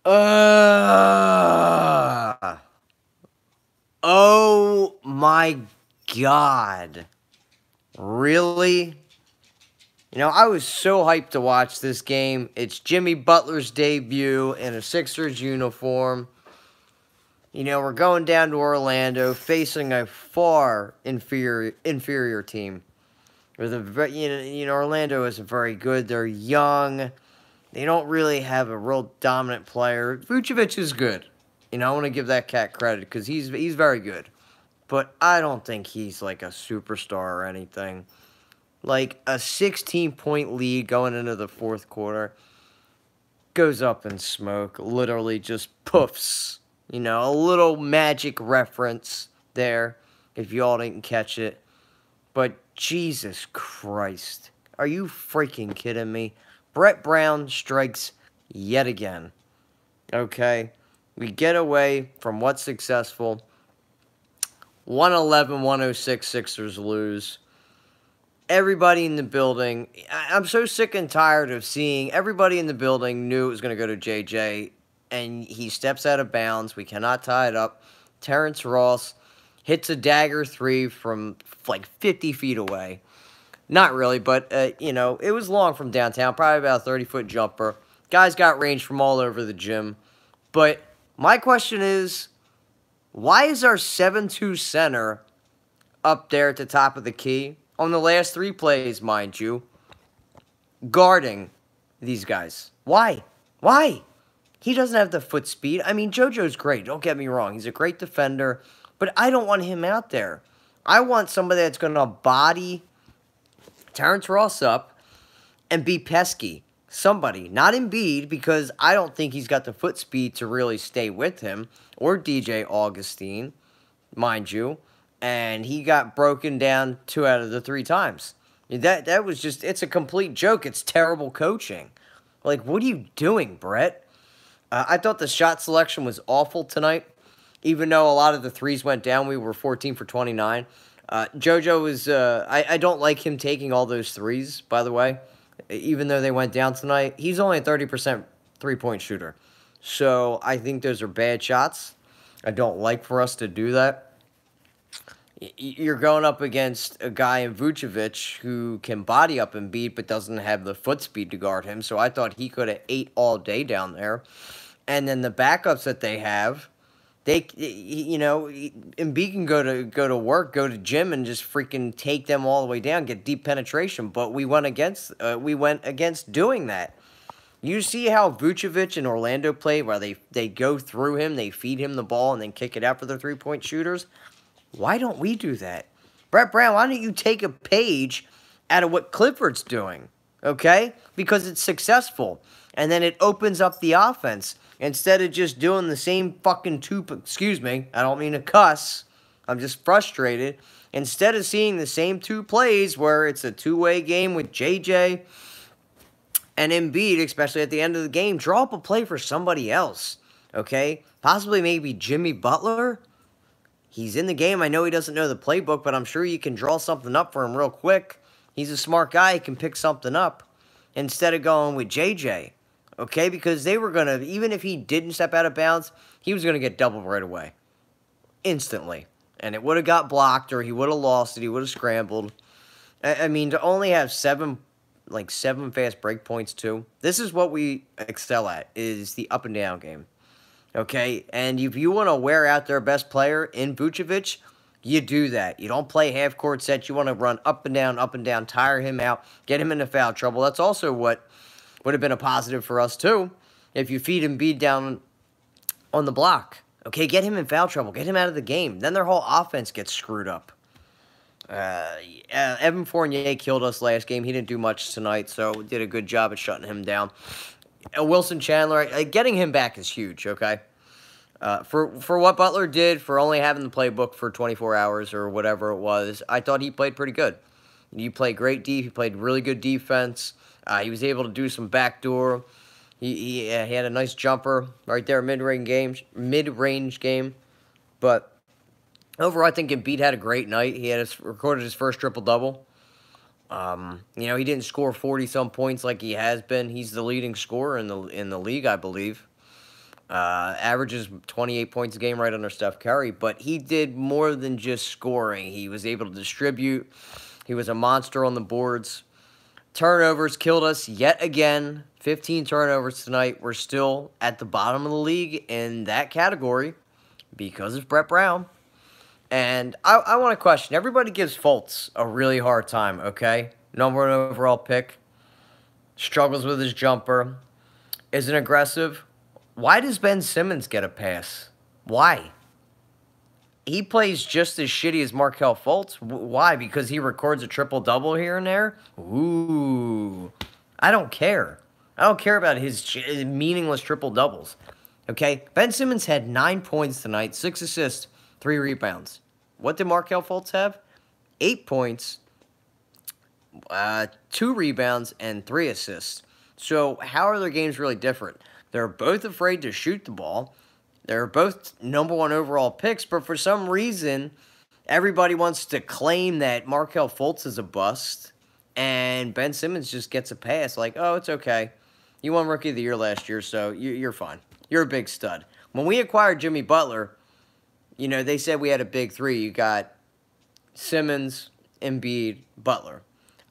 Uh, oh my God. Really? You know, I was so hyped to watch this game. It's Jimmy Butler's debut in a Sixers uniform. You know, we're going down to Orlando facing a far inferior team. With Orlando isn't very good. They're young. They don't really have a real dominant player. Vucevic is good. You know, I want to give that cat credit because he's very good. But I don't think he's like a superstar or anything. Like a 16-point lead going into the fourth quarter goes up in smoke. Literally just poofs. You know, a little magic reference there if you all didn't catch it. But Jesus Christ. Are you freaking kidding me? Brett Brown strikes yet again. Okay? We get away from what's successful. 111-106 Sixers lose. Everybody in the building, I'm so sick and tired of seeing everybody in the building knew it was going to go to JJ, and he steps out of bounds. We cannot tie it up. Terrence Ross hits a dagger three from like 50 feet away. Not really, but, you know, it was long from downtown, probably about a 30-foot jumper. Guys got range from all over the gym. But my question is, why is our 7-2 center up there at the top of the key, on the last three plays, mind you, guarding these guys? Why? Why? He doesn't have the foot speed. I mean, JoJo's great, don't get me wrong. He's a great defender, but I don't want him out there. I want somebody that's going to body Terrence Ross up and be pesky. Somebody, not Embiid, because I don't think he's got the foot speed to really stay with him, or DJ Augustine, mind you, and he got broken down 2 out of the 3 times. That was just, it's a complete joke. It's terrible coaching. Like, what are you doing, Brett? I thought the shot selection was awful tonight. Even though a lot of the threes went down, we were 14 for 29. JoJo was, I don't like him taking all those threes, by the way. Even though they went down tonight, he's only a 30% three-point shooter. So I think those are bad shots. I don't like for us to do that. You're going up against a guy in Vucevic who can body up and beat, but doesn't have the foot speed to guard him. So I thought he could have ate all day down there. And then the backups that they have, you know, Embiid can go to work, go to gym, and just freaking take them all the way down, get deep penetration. But we went against doing that. You see how Vucevic and Orlando play, where they go through him, they feed him the ball, and then kick it out for their three-point shooters? Why don't we do that? Brett Brown, why don't you take a page out of what Clifford's doing, okay? Because it's successful, and then it opens up the offense. Instead of just doing the same fucking excuse me, I don't mean to cuss, I'm just frustrated. Instead of seeing the same 2 plays where it's a two-way game with JJ and Embiid, especially at the end of the game, draw up a play for somebody else, okay? Possibly maybe Jimmy Butler. He's in the game. I know he doesn't know the playbook, but I'm sure you can draw something up for him real quick. He's a smart guy. He can pick something up instead of going with JJ. Okay, because they were going to, even if he didn't step out of bounds, he was going to get doubled right away. Instantly. And it would have got blocked, or he would have lost it. He would have scrambled. I mean, to only have 7 fast break points, too. This is what we excel at, is the up and down game. Okay, and if you want to wear out their best player in Vucevic, you do that. You don't play half-court sets. You want to run up and down, tire him out, get him into foul trouble. That's also what would have been a positive for us, too, if you feed Embiid down on the block. Okay, get him in foul trouble. Get him out of the game. Then their whole offense gets screwed up. Evan Fournier killed us last game. He didn't do much tonight, so did a good job at shutting him down. Wilson Chandler, getting him back is huge, okay? For what Butler did, for only having the playbook for 24 hours or whatever it was, I thought he played pretty good. He played great he played really good defense. He was able to do some backdoor. He had a nice jumper right there, mid-range game. But overall, I think Embiid had a great night. He recorded his first triple-double. You know, he didn't score 40-some points like he has been. He's the leading scorer in the league, I believe. Averages 28 points a game right under Steph Curry, but he did more than just scoring. He was able to distribute. He was a monster on the boards. Turnovers killed us yet again. 15 turnovers tonight. We're still at the bottom of the league in that category because of Brett Brown. And I want to question. Everybody gives Fultz a really hard time, okay? Number 1 overall pick. Struggles with his jumper. Isn't aggressive. Why does Ben Simmons get a pass? Why? He plays just as shitty as Markelle Fultz. Why? Because he records a triple-double here and there? Ooh. I don't care. I don't care about his meaningless triple-doubles. Okay? Ben Simmons had 9 points tonight, 6 assists, 3 rebounds. What did Markelle Fultz have? 8 points, 2 rebounds, and 3 assists. So how are their games really different? They're both afraid to shoot the ball. They're both number 1 overall picks, but for some reason, everybody wants to claim that Markelle Fultz is a bust, and Ben Simmons just gets a pass. Like, oh, it's okay. You won Rookie of the Year last year, so you're fine. You're a big stud. When we acquired Jimmy Butler, you know, they said we had a big 3. You got Simmons, Embiid, Butler.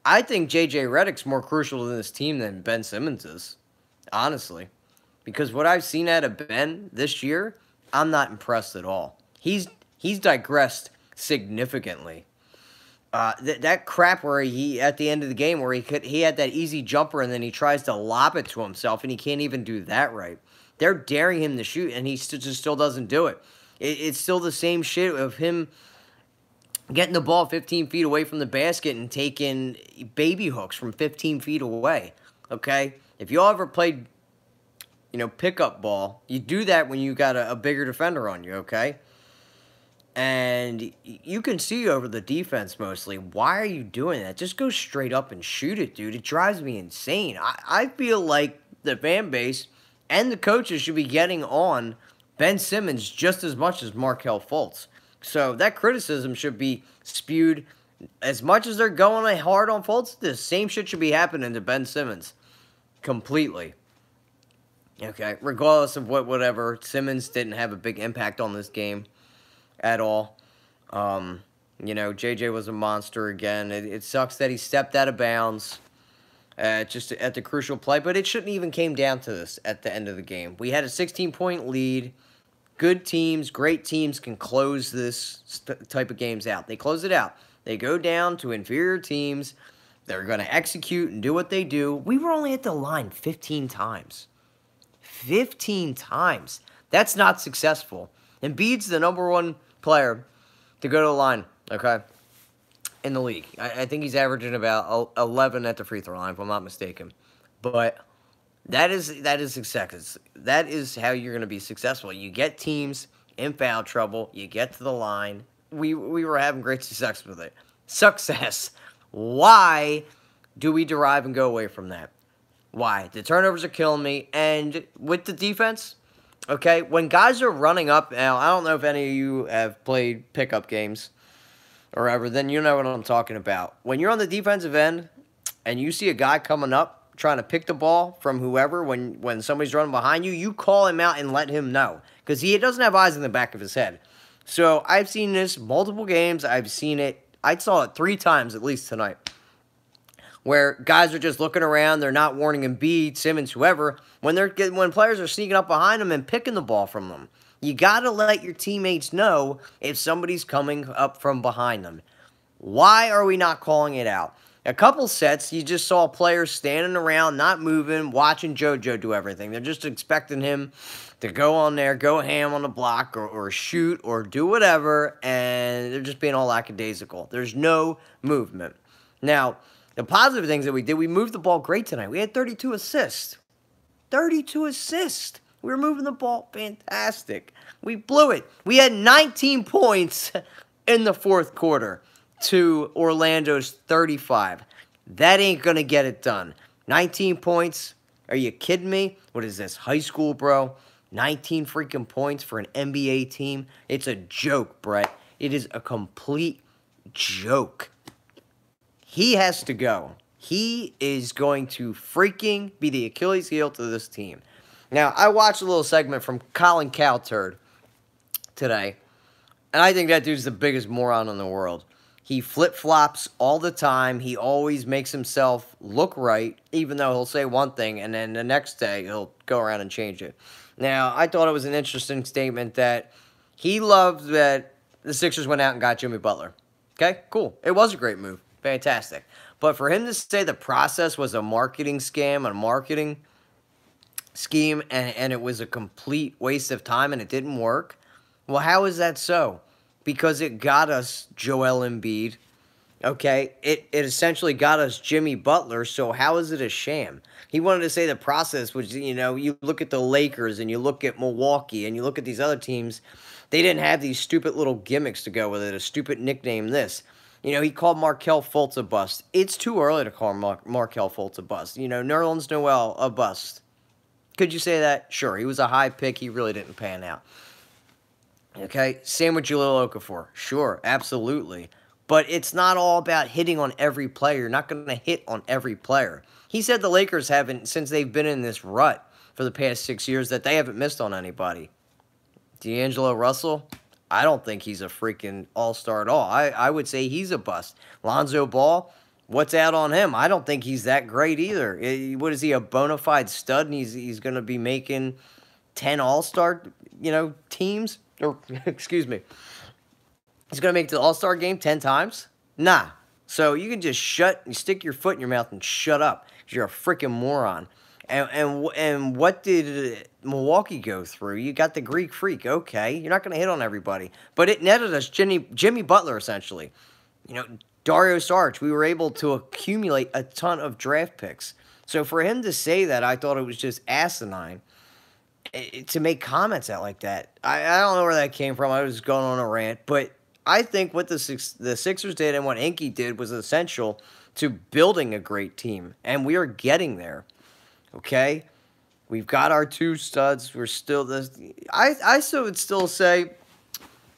I think J.J. Redick's more crucial to this team than Ben Simmons is, honestly. Because what I've seen out of Ben this year, I'm not impressed at all. He's digressed significantly. That crap where he at the end of the game where he had that easy jumper and then he tries to lob it to himself and he can't even do that right. They're daring him to shoot and he just still doesn't do it. It's still the same shit of him getting the ball 15 feet away from the basket and taking baby hooks from 15 feet away. Okay, if y'all ever played, you know, pickup ball, you do that when you got a bigger defender on you, okay? And you can see over the defense mostly. Why are you doing that? Just go straight up and shoot it, dude. It drives me insane. I feel like the fan base and the coaches should be getting on Ben Simmons just as much as Markelle Fultz. So that criticism should be spewed. As much as they're going hard on Fultz, the same shit should be happening to Ben Simmons. Completely. Okay, regardless of whatever, Simmons didn't have a big impact on this game at all. You know, JJ was a monster again. It sucks that he stepped out of bounds just at the crucial play, but it shouldn't even came down to this at the end of the game. We had a 16-point lead. Good teams, great teams can close this type of games out. They close it out. They go down to inferior teams. They're going to execute and do what they do. We were only at the line 15 times. 15 times. That's not successful. Embiid's the number 1 player to go to the line, okay, in the league. I think he's averaging about 11 at the free throw line, if I'm not mistaken. But that is success. That is how you're going to be successful. You get teams in foul trouble. You get to the line. We were having great success with it. Success. Why do we derive and go away from that? Why? The turnovers are killing me. And with the defense, okay, when guys are running up, now, I don't know if any of you have played pickup games or ever, then you know what I'm talking about. When you're on the defensive end and you see a guy coming up trying to pick the ball from whoever, when somebody's running behind you, you call him out and let him know. Because he doesn't have eyes in the back of his head. So I've seen this multiple games. I've seen it. I saw it 3 times at least tonight, where guys are just looking around. They're not warning Embiid, Simmons, whoever, when players are sneaking up behind them and picking the ball from them. You got to let your teammates know if somebody's coming up from behind them. Why are we not calling it out? A couple sets, you just saw players standing around, not moving, watching JoJo do everything. They're just expecting him to go on there, go ham on the block, or shoot, or do whatever, and they're just being all lackadaisical. There's no movement. Now, the positive things that we did, we moved the ball great tonight. We had 32 assists. 32 assists. We were moving the ball fantastic. We blew it. We had 19 points in the 4th quarter to Orlando's 35. That ain't going to get it done. 19 points? Are you kidding me? What is this, high school, bro? 19 freaking points for an NBA team? It's a joke, Brett. It is a complete joke. He has to go. He is going to freaking be the Achilles heel to this team. Now, I watched a little segment from Colin Cowturd today, and I think that dude's the biggest moron in the world. He flip-flops all the time. He always makes himself look right, even though he'll say one thing, and then the next day he'll go around and change it. Now, I thought it was an interesting statement that he loved that the Sixers went out and got Jimmy Butler. Okay, cool. It was a great move. Fantastic. But for him to say the process was a marketing scam, a marketing scheme, and it was a complete waste of time and it didn't work, well, how is that so? Because it got us Joel Embiid, okay? It essentially got us Jimmy Butler, so how is it a sham? He wanted to say the process was, you look at the Lakers and you look at Milwaukee and you look at these other teams, they didn't have these stupid little gimmicks to go with it, a stupid nickname this. He called Markelle Fultz a bust. It's too early to call Markelle Fultz a bust. Nerlens Noel a bust. Could you say that? Sure, he was a high pick. He really didn't pan out. Okay, same with Jahlil Okafor. Sure, absolutely. But it's not all about hitting on every player. You're not going to hit on every player. He said the Lakers haven't, since they've been in this rut for the past 6 years, that they haven't missed on anybody. D'Angelo Russell, I don't think he's a freaking all-star at all. I would say he's a bust. Lonzo Ball, what's out on him? I don't think he's that great either. What is he, a bona fide stud, and he's going to be making 10 all-star, teams? Or, excuse me. He's going to make the all-star game 10 times? Nah. So you can just stick your foot in your mouth and shut up, because you're a freaking moron. And what did Milwaukee go through? You got the Greek Freak. Okay, you're not going to hit on everybody. But it netted us Jimmy Butler, essentially. Dario Saric, we were able to accumulate a ton of draft picks. So for him to say that, I thought it was just asinine. To make comments out like that. I don't know where that came from. I was going on a rant. But I think what the Sixers did and what Inky did was essential to building a great team. And we are getting there. Okay? We've got our two studs. We're still this. I still would still say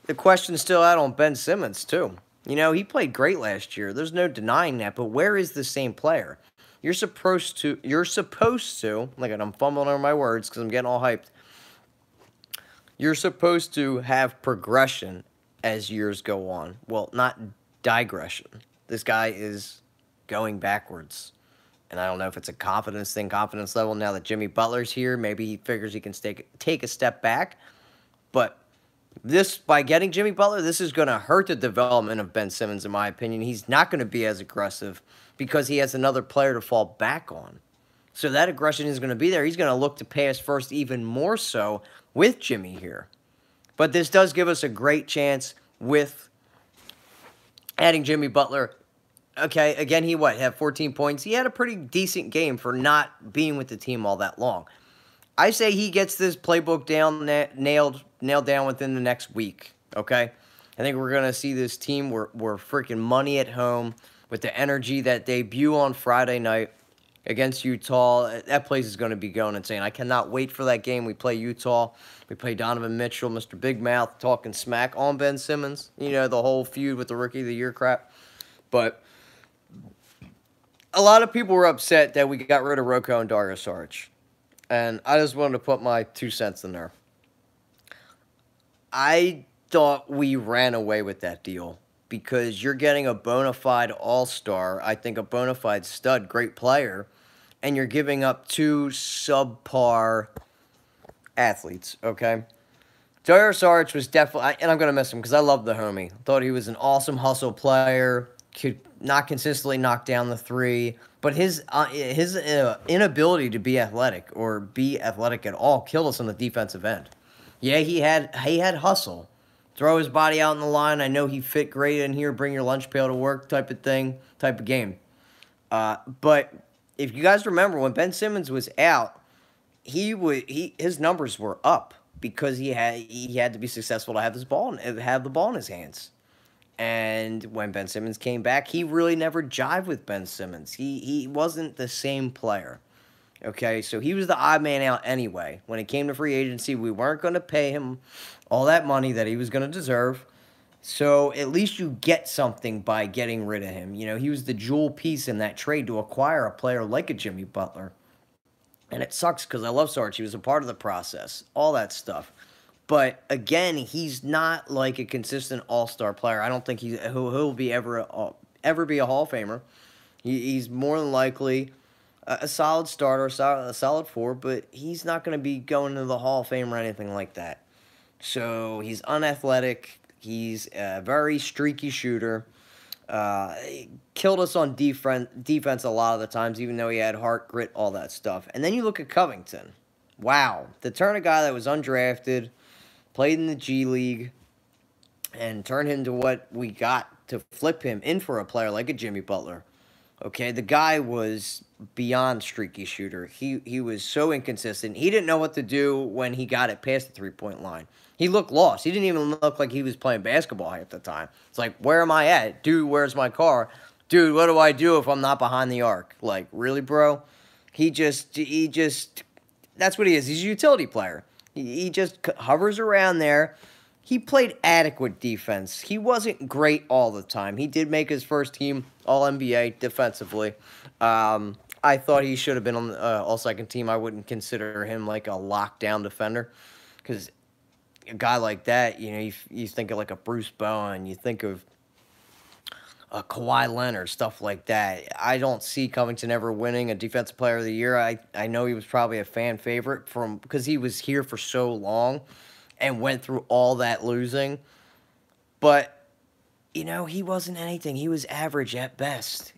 the question's still out on Ben Simmons, too. He played great last year. There's no denying that. But where is the same player? You're supposed to, like, I'm fumbling over my words because I'm getting all hyped. You're supposed to have progression as years go on. Well, not digression. This guy is going backwards. And I don't know if it's a confidence level. Now that Jimmy Butler's here, maybe he figures he can take a step back. But by getting Jimmy Butler, this is going to hurt the development of Ben Simmons, in my opinion. He's not going to be as aggressive because he has another player to fall back on. So that aggression is going to be there. He's going to look to pass first even more so with Jimmy here. But this does give us a great chance with adding Jimmy Butler. Okay, again, he had 14 points. He had a pretty decent game for not being with the team all that long. I say he gets this playbook nailed down within the next week, okay? I think we're going to see this team. We're freaking money at home with the energy that debut on Friday night against Utah. That place is going to be going insane. I cannot wait for that game. We play Utah. We play Donovan Mitchell, Mr. Big Mouth, talking smack on Ben Simmons. The whole feud with the Rookie of the Year crap. But a lot of people were upset that we got rid of Rocco and Dario Saric. And I just wanted to put my 2 cents in there. I thought we ran away with that deal because you're getting a bona fide all-star, I think a bona fide stud, great player, and you're giving up 2 subpar athletes, okay? Dario Saric was definitely, and I'm going to miss him because I love the homie. Thought he was an awesome hustle player, could not consistently knock down the three, but his inability to be athletic or be athletic at all killed us on the defensive end. Yeah, he had hustle. Throw his body out in the line. I know he fit great in here, bring your lunch pail to work type of thing, type of game. But if you guys remember, when Ben Simmons was out, his numbers were up because he had to be successful to have the ball in his hands. And when Ben Simmons came back, he really never jived with Ben Simmons. He wasn't the same player. Okay, so he was the odd man out anyway. When it came to free agency, we weren't going to pay him all that money that he was going to deserve. So at least you get something by getting rid of him. He was the jewel piece in that trade to acquire a player like a Jimmy Butler. And it sucks because I love Sarge. He was a part of the process, all that stuff. But again, he's not like a consistent all-star player. I don't think he'll be ever be a Hall of Famer. He's more than likely a solid starter, a solid four, but he's not going to be going to the Hall of Fame or anything like that. So he's unathletic. He's a very streaky shooter. He killed us on defense a lot of the times, even though he had heart, grit, all that stuff. And then you look at Covington. Wow. To turn a guy that was undrafted, played in the G League, and turn him to what we got to flip him in for a player like a Jimmy Butler. Okay, the guy was beyond streaky shooter. He was so inconsistent. He didn't know what to do when he got it past the three-point line. He looked lost. He didn't even look like he was playing basketball half the time. It's like, where am I at? Dude, where's my car? Dude, what do I do if I'm not behind the arc? Like, really, bro? He just, that's what he is. He's a utility player. He just hovers around there. He played adequate defense. He wasn't great all the time. He did make his first team All-NBA defensively. I thought he should have been on the All-Second team. I wouldn't consider him like a lockdown defender because a guy like that, you know, you think of like a Bruce Bowen, you think of a Kawhi Leonard, stuff like that. I don't see Covington ever winning a Defensive Player of the Year. I know he was probably a fan favorite because he was here for so long and went through all that losing. But, you know, he wasn't anything. He was average at best.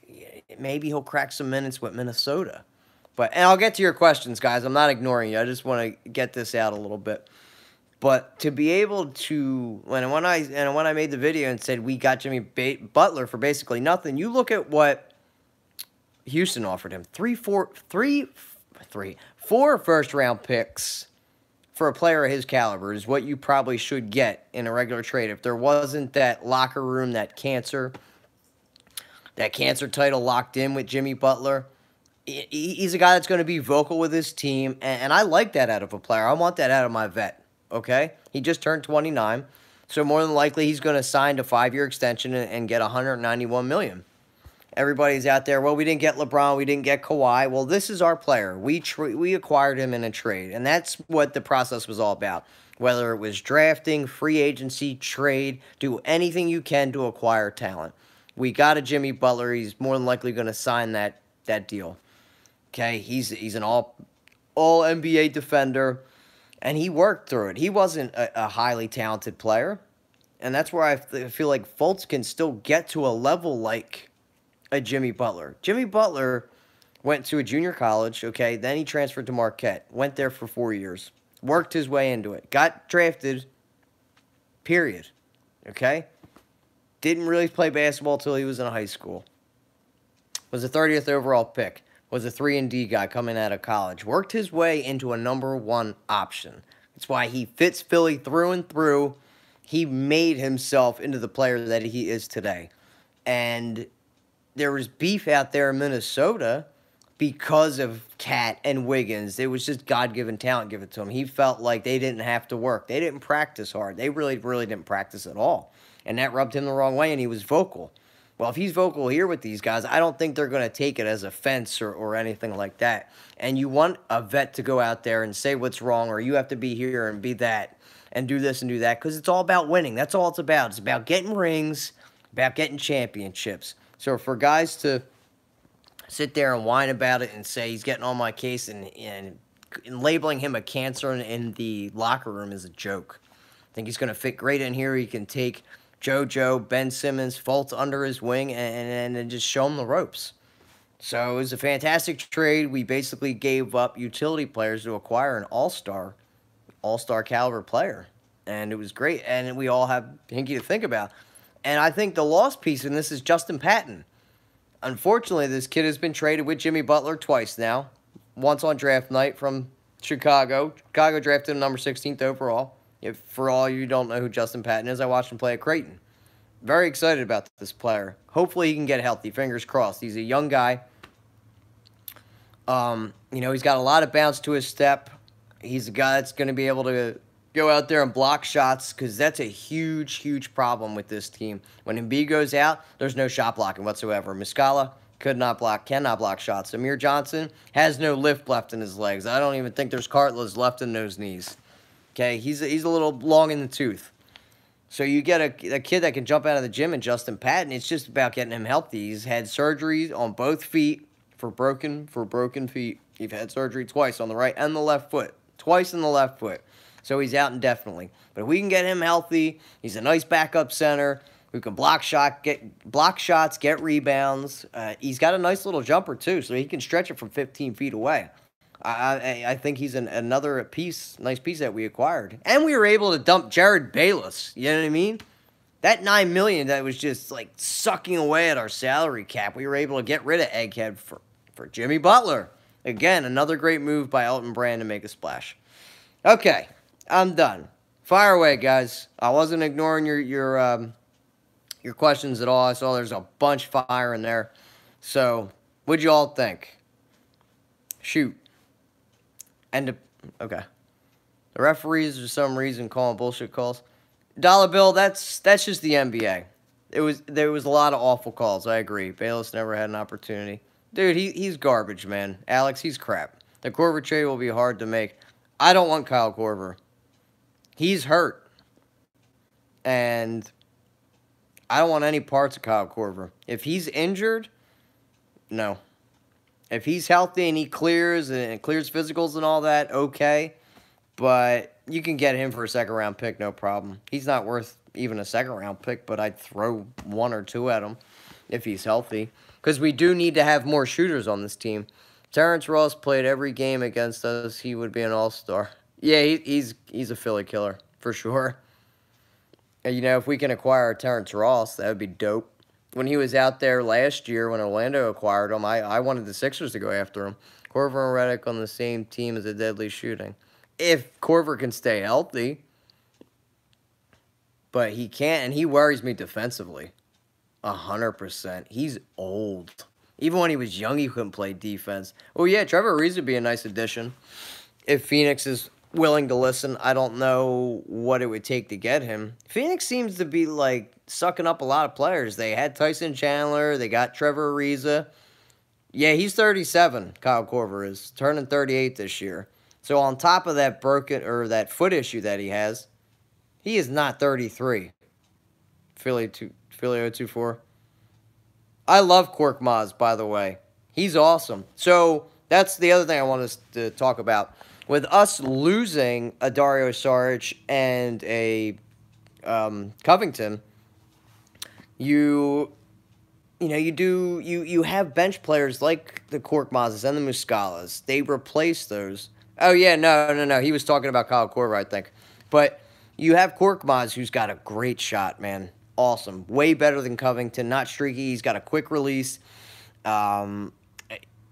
Maybe he'll crack some minutes with Minnesota. And I'll get to your questions, guys. I'm not ignoring you. I just want to get this out a little bit. But to be able to, when I made the video and said we got Jimmy Butler for basically nothing, you look at what Houston offered him. Four first-round picks for a player of his caliber is what you probably should get in a regular trade. If there wasn't that locker room, that cancer title locked in with Jimmy Butler, he's a guy that's going to be vocal with his team, and I like that out of a player. I want that out of my vet, okay? He just turned 29, so more than likely he's going to sign a 5-year extension and get $191 million. Everybody's out there, well, we didn't get LeBron, we didn't get Kawhi. Well, this is our player. We acquired him in a trade, and that's what the process was all about. Whether it was drafting, free agency, trade, do anything you can to acquire talent. We got a Jimmy Butler. He's more than likely going to sign that deal. Okay, he's an all NBA defender, and he worked through it. He wasn't a highly talented player, and that's where I feel like Fultz can still get to a level like a Jimmy Butler. Jimmy Butler went to a junior college, okay, then he transferred to Marquette, went there for 4 years, worked his way into it, got drafted, period, okay? Didn't really play basketball until he was in high school. Was a 30th overall pick. Was a 3-and-D guy coming out of college. Worked his way into a #1 option. That's why he fits Philly through and through. He made himself into the player that he is today. And there was beef out there in Minnesota because of Cat and Wiggins. It was just God-given talent given to him. He felt like they didn't have to work. They didn't practice hard. They really didn't practice at all. And that rubbed him the wrong way, and he was vocal. Well, if he's vocal here with these guys, I don't think they're going to take it as offense or anything like that. And you want a vet to go out there and say what's wrong, or you have to be here and be that and do this and do that, because it's all about winning. That's all it's about. It's about getting rings, about getting championships. So for guys to sit there and whine about it and say he's getting on my case and labeling him a cancer in the locker room is a joke. I think he's going to fit great in here. He can take JoJo, Ben Simmons, Fultz under his wing and just show him the ropes. So it was a fantastic trade. We basically gave up utility players to acquire an all-star caliber player. And it was great. And we all have Hinkie to think about. And I think the lost piece in this is Justin Patton. Unfortunately, this kid has been traded with Jimmy Butler twice now. Once on draft night from Chicago. Chicago drafted him number 16th overall. If for all you don't know who Justin Patton is, I watched him play at Creighton. Very excited about this player. Hopefully he can get healthy. Fingers crossed. He's a young guy. He's got a lot of bounce to his step. He's a guy that's going to be able to go out there and block shots because that's a huge, huge problem with this team. When Embiid goes out, there's no shot blocking whatsoever. Muscala Cannot block shots. Amir Johnson has no lift left in his legs. I don't even think there's cartilage left in those knees. Okay, he's a little long in the tooth. So you get a kid that can jump out of the gym, and Justin Patton, it's just about getting him healthy. He's had surgery on both feet for broken feet. He's had surgery twice on the right and the left foot. Twice in the left foot. So he's out indefinitely. But if we can get him healthy, he's a nice backup center who can block shots, get rebounds. He's got a nice little jumper too, so he can stretch it from 15 feet away. I think he's another nice piece that we acquired. And we were able to dump Jared Bayless. You know what I mean? That $9 million that was just like sucking away at our salary cap, we were able to get rid of Egghead for Jimmy Butler. Again, another great move by Elton Brand to make a splash. Okay, I'm done. Fire away, guys. I wasn't ignoring your questions at all. I saw there's a bunch fire in there. So, what'd you all think? Shoot. Okay. The referees, for some reason, calling bullshit calls. Dollar Bill, that's just the NBA. There was a lot of awful calls. I agree. Bayless never had an opportunity. Dude, he's garbage, man. Alex, he's crap. The Korver trade will be hard to make. I don't want Kyle Korver. He's hurt. And I don't want any parts of Kyle Korver. If he's injured, no. If he's healthy and he clears physicals and all that, okay. But you can get him for a second-round pick, no problem. He's not worth even a second-round pick, but I'd throw 1 or 2 at him if he's healthy. Because we do need to have more shooters on this team. Terrence Ross played every game against us. He would be an all-star. Yeah, he's a Philly killer, for sure. And, you know, if we can acquire Terrence Ross, that would be dope. When he was out there last year, when Orlando acquired him, I wanted the Sixers to go after him. Korver and Redick on the same team as a deadly shooting. If Korver can stay healthy. But he can't, and he worries me defensively. 100%. He's old. Even when he was young, he couldn't play defense. Oh, yeah, Trevor Ariza would be a nice addition. If Phoenix is willing to listen, I don't know what it would take to get him. Phoenix seems to be, like, sucking up a lot of players. They had Tyson Chandler. They got Trevor Ariza. Yeah, he's 37, Kyle Korver is. Turning 38 this year. So on top of that that foot issue that he has, he is not 33. Philly 024. I love Korkmaz, by the way. He's awesome. So that's the other thing I want us to talk about. With us losing a Dario Saric and a Covington, you have bench players like the Korkmazes and the Muscalas. They replace those. Oh, yeah, no. He was talking about Kyle Korver, I think. But you have Korkmaz, who's got a great shot, man. Awesome. Way better than Covington. Not streaky. He's got a quick release. And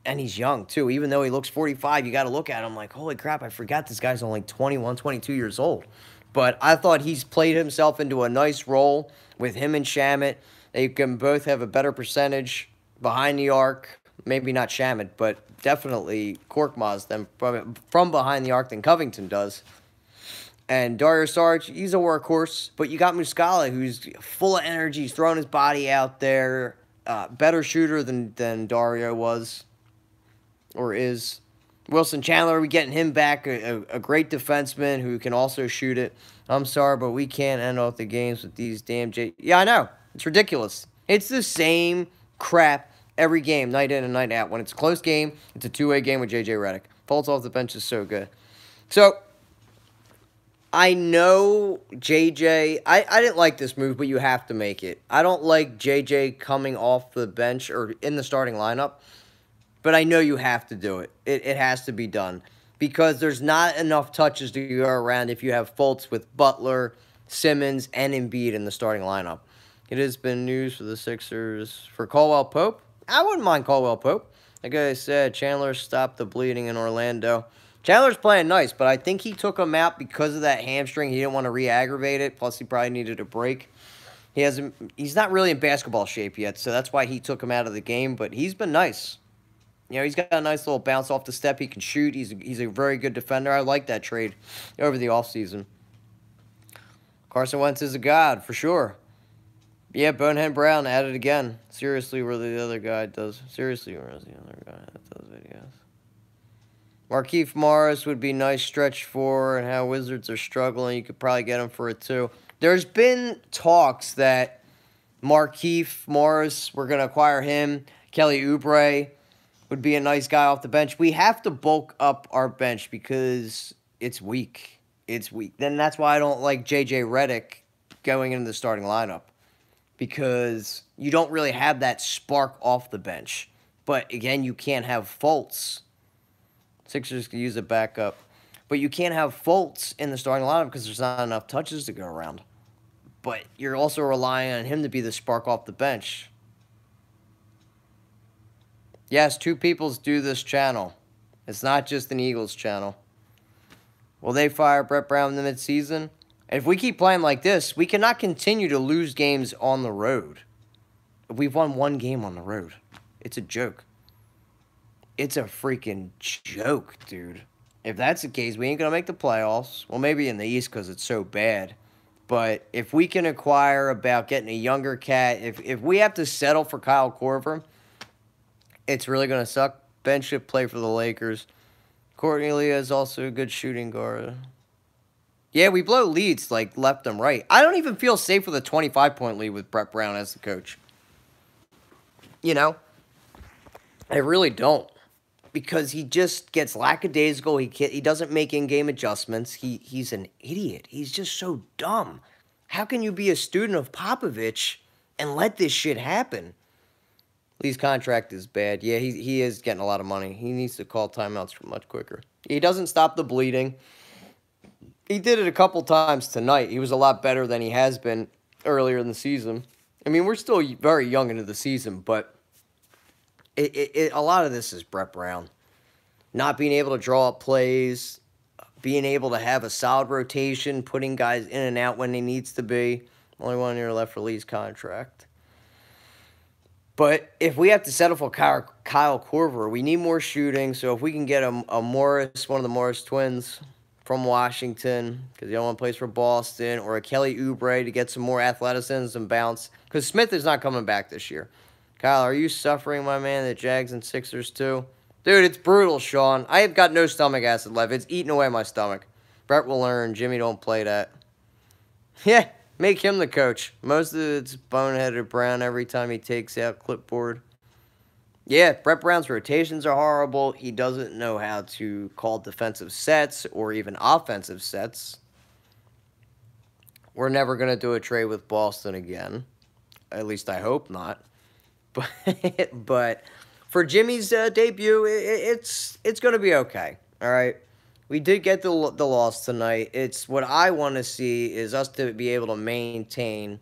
he's young, too. Even though he looks 45, you got to look at him like, holy crap, I forgot this guy's only 21, 22 years old. But I thought he's played himself into a nice role with him and Shamet. They can both have a better percentage behind the arc. Maybe not Shamet, but definitely Korkmaz from behind the arc than Covington does. And Dario Saric, he's a workhorse. But you got Muscala, who's full of energy. He's throwing his body out there. Better shooter than Dario was or is. Wilson Chandler, we getting him back. A great defenseman who can also shoot it. I'm sorry, but we can't end off the games with these damn Yeah, I know. It's ridiculous. It's the same crap every game, night in and night out. When it's a close game, it's a two-way game with J.J. Redick. Fultz off the bench is so good. So, I know J.J. I didn't like this move, but you have to make it. I don't like J.J. coming off the bench or in the starting lineup, but I know you have to do it. It has to be done because there's not enough touches to go around if you have Fultz with Butler, Simmons, and Embiid in the starting lineup. It has been news for the Sixers for Caldwell Pope. I wouldn't mind Caldwell Pope. Like I said, Chandler stopped the bleeding in Orlando. Chandler's playing nice, but I think he took him out because of that hamstring. He didn't want to re-aggravate it. Plus, he probably needed a break. He's not really in basketball shape yet, so that's why he took him out of the game. But he's been nice. You know, he's got a nice little bounce off the step. He can shoot. He's a very good defender. I like that trade over the offseason. Carson Wentz is a god, for sure. Yeah, Bonehead Brown at it again. Seriously, where the other guy does. Seriously, where is the other guy that does videos? Markieff Morris would be nice stretch for, and how Wizards are struggling. You could probably get him for it too. There's been talks that Markieff Morris, we're going to acquire him. Kelly Oubre would be a nice guy off the bench. We have to bulk up our bench because it's weak. It's weak. Then that's why I don't like J.J. Redick going into the starting lineup, because you don't really have that spark off the bench. But, again, you can't have Fultz. Sixers could use a backup. But you can't have Fultz in the starting lineup because there's not enough touches to go around. But you're also relying on him to be the spark off the bench. Yes, two peoples do this channel. It's not just an Eagles channel. Will they fire Brett Brown in the midseason? If we keep playing like this, we cannot continue to lose games on the road. We've won one game on the road. It's a joke. It's a freaking joke, dude. If that's the case, we ain't going to make the playoffs. Well, maybe in the East because it's so bad. But if we can acquire about getting a younger cat, if we have to settle for Kyle Korver, it's really going to suck. Ben should play for the Lakers. Courtney Lee is also a good shooting guard. Yeah, we blow leads like left and right. I don't even feel safe with a 25-point lead with Brett Brown as the coach. You know? I really don't. Because he just gets lackadaisical. He doesn't make in-game adjustments. He's an idiot. He's just so dumb. How can you be a student of Popovich and let this shit happen? Lee's contract is bad. Yeah, he is getting a lot of money. He needs to call timeouts much quicker. He doesn't stop the bleeding. He did it a couple times tonight. He was a lot better than he has been earlier in the season. I mean, we're still very young into the season, but a lot of this is Brett Brown. Not being able to draw up plays, being able to have a solid rotation, putting guys in and out when he needs to be. Only 1 year left for Lee's contract. But if we have to settle for Kyle Korver, we need more shooting. So if we can get a Morris, one of the Morris twins from Washington, because the other one plays for Boston, or a Kelly Oubre to get some more athleticism and bounce, because Smith is not coming back this year. Kyle, are you suffering, my man, the Jags and Sixers too? Dude, it's brutal, Sean. I have got no stomach acid left. It's eating away my stomach. Brett will learn. Jimmy don't play that. Yeah, make him the coach. Most of it's boneheaded Brown every time he takes out clipboard. Yeah, Brett Brown's rotations are horrible. He doesn't know how to call defensive sets or even offensive sets. We're never going to do a trade with Boston again. At least I hope not. But for Jimmy's debut, it's going to be okay. All right. We did get the loss tonight. It's what I want to see is us to be able to maintain,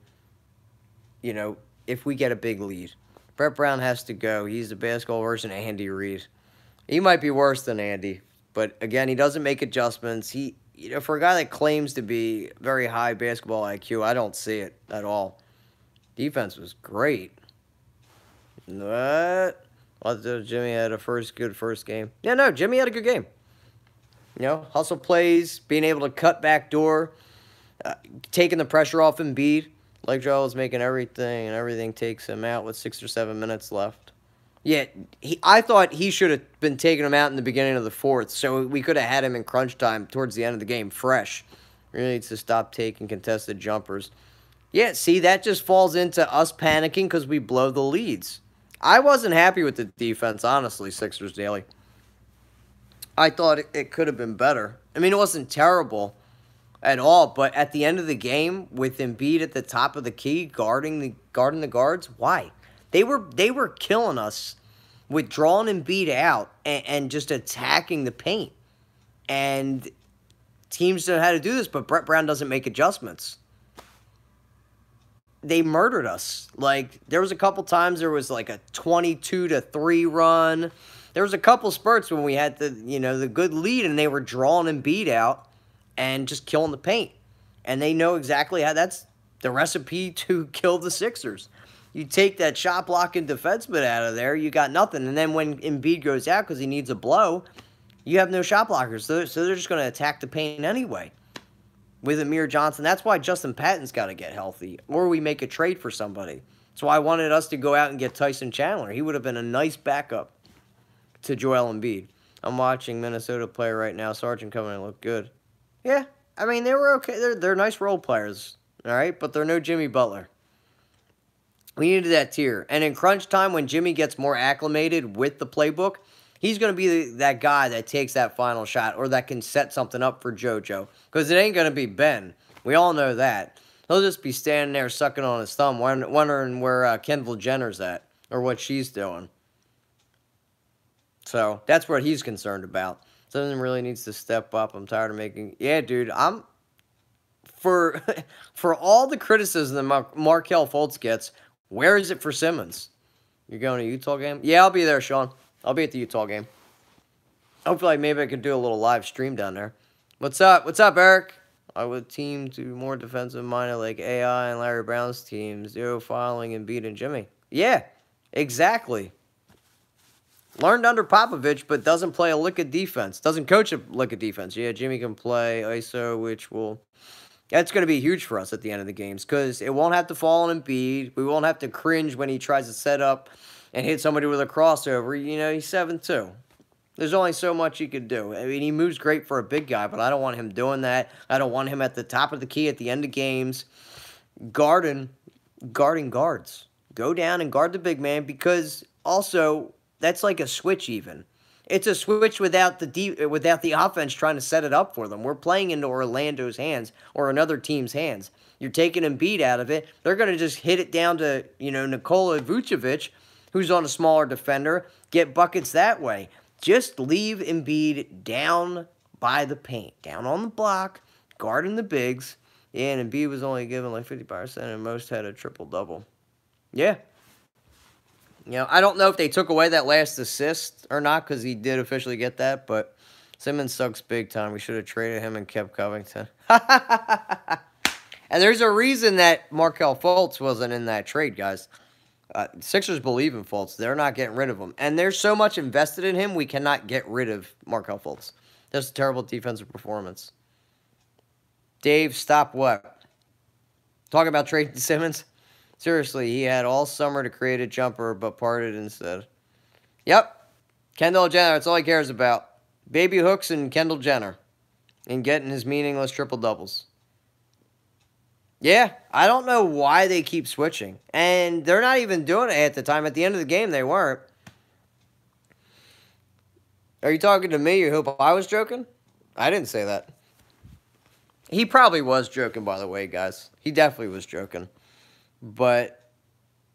you know, if we get a big lead. Brett Brown has to go. He's the basketball version of Andy Reid. He might be worse than Andy, but again, he doesn't make adjustments. You know, for a guy that claims to be very high basketball IQ, I don't see it at all. Defense was great. What? Jimmy had a good first game. Yeah, no, Jimmy had a good game. You know, hustle plays, being able to cut back door, taking the pressure off Embiid. Like Joel was making everything, and everything takes him out with 6 or 7 minutes left. Yeah, I thought he should have been taking him out in the beginning of the fourth, so we could have had him in crunch time towards the end of the game, fresh. Really needs to stop taking contested jumpers. Yeah, see, that just falls into us panicking because we blow the leads. I wasn't happy with the defense, honestly, Sixers Daily. I thought it could have been better. I mean, it wasn't terrible at all, but at the end of the game, with Embiid at the top of the key, guarding the guards, why? They were killing us with drawing Embiid out and just attacking the paint. And teams know how to do this, but Brett Brown doesn't make adjustments. They murdered us. Like, there was a couple times there was like a 22-3 run. There was a couple spurts when we had the good lead and they were drawing Embiid out and just killing the paint. And they know exactly how that's the recipe to kill the Sixers. You take that shot blocking defenseman out of there, you got nothing. And then when Embiid goes out because he needs a blow, you have no shot blockers. So they're just going to attack the paint anyway. with Amir Johnson. That's why Justin Patton's got to get healthy, or we make a trade for somebody. That's why I wanted us to go out and get Tyson Chandler. He would have been a nice backup to Joel Embiid. I'm watching Minnesota play right now. Sargent coming in look good. Yeah, I mean, they were okay. They're nice role players, all right? But they're no Jimmy Butler. We needed that tier. And in crunch time, when Jimmy gets more acclimated with the playbook, he's going to be that guy that takes that final shot or that can set something up for JoJo. Because it ain't going to be Ben. We all know that. He'll just be standing there sucking on his thumb, wondering where Kendall Jenner's at or what she's doing. So that's what he's concerned about. Something really needs to step up. I'm tired of making... Yeah, dude, I'm... For all the criticism that Markelle Fultz gets... Where is it for Simmons? You're going to a Utah game? Yeah, I'll be there, Sean. I'll be at the Utah game. Hopefully, maybe I could do a little live stream down there. What's up? What's up, Eric? I would team to more defensive-minded like AI and Larry Brown's teams. Zero following and beating Jimmy. Yeah, exactly. Learned under Popovich, but doesn't play a lick of defense. Doesn't coach a lick of defense. Yeah, Jimmy can play ISO, which will... That's going to be huge for us at the end of the games because it won't have to fall on Embiid. We won't have to cringe when he tries to set up and hit somebody with a crossover. You know, he's 7'2". There's only so much he could do. I mean, he moves great for a big guy, but I don't want him doing that. I don't want him at the top of the key at the end of games guarding guards. Go down and guard the big man because also that's like a switch even. It's a switch without the offense trying to set it up for them. We're playing into Orlando's hands or another team's hands. You're taking Embiid out of it. They're going to just hit it down to, Nikola Vucevic, who's on a smaller defender, get buckets that way. Just leave Embiid down by the paint, down on the block, guarding the bigs. Yeah, and Embiid was only given like 55% and most had a triple-double. Yeah. I don't know if they took away that last assist or not because he did officially get that, but Simmons sucks big time. We should have traded him and kept Covington. And there's a reason that Markelle Fultz wasn't in that trade, guys. Sixers believe in Fultz. They're not getting rid of him. And there's so much invested in him, we cannot get rid of Markelle Fultz. That's a terrible defensive performance. Dave, stop what? Talking about trading Simmons? Seriously, he had all summer to create a jumper, but parted instead. Yep. Kendall Jenner, that's all he cares about. Baby hooks and Kendall Jenner. And getting his meaningless triple-doubles. Yeah, I don't know why they keep switching. And they're not even doing it at the time. At the end of the game, they weren't. Are you talking to me? You hope I was joking? I didn't say that. He probably was joking, by the way, guys. He definitely was joking. But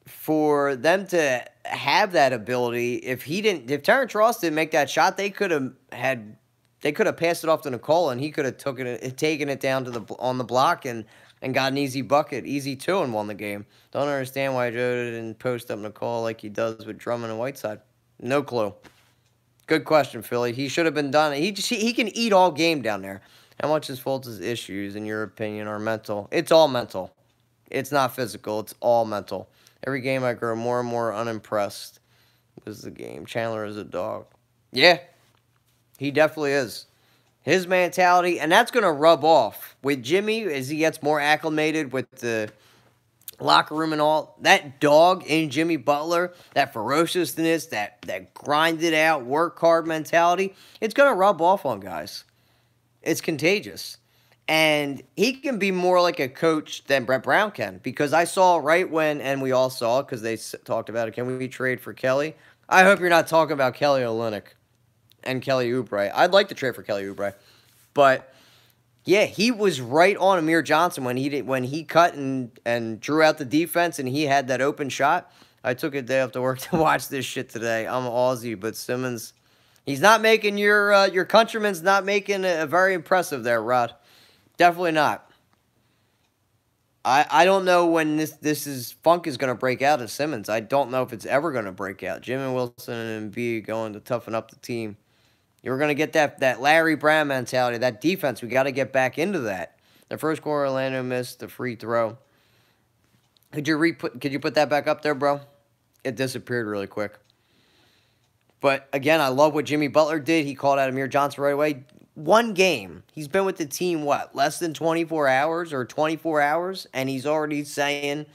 for them to have that ability, if Terrence Ross didn't make that shot, they could have passed it off to Nicole, and he could have taken it down to on the block and got an easy bucket, easy two, and won the game. Don't understand why Joe didn't post up Nicole like he does with Drummond and Whiteside. No clue. Good question, Philly. He should have been done. He can eat all game down there. How much is Fultz's issues, in your opinion, are mental? It's all mental. It's not physical. It's all mental. Every game I grow more and more unimpressed with the game. Chandler is a dog. Yeah, he definitely is. His mentality, and that's going to rub off with Jimmy as he gets more acclimated with the locker room and all. That dog in Jimmy Butler, that ferociousness, that grinded out, work hard mentality, it's going to rub off on guys. It's contagious. And he can be more like a coach than Brett Brown can. Because I saw right when, and we all saw it because they talked about it, can we trade for Kelly? I hope you're not talking about Kelly Olynyk and Kelly Oubre. I'd like to trade for Kelly Oubre. But, yeah, he was right on Amir Johnson when he cut and drew out the defense and he had that open shot. I took a day off to work to watch this shit today. I'm Aussie, but Simmons, he's not making your countryman's not making it very impressive there, Rod. Definitely not. I don't know when this funk is going to break out of Simmons. I don't know if it's ever going to break out. Jim and Wilson and Embiid going to toughen up the team. You're going to get that Larry Brown mentality, that defense. We got to get back into that. The first quarter, Orlando missed the free throw. Could you put that back up there, bro? It disappeared really quick. But, again, I love what Jimmy Butler did. He called out Amir Johnson right away. one game. He's been with the team, what, less than 24 hours or 24 hours? And he's already saying,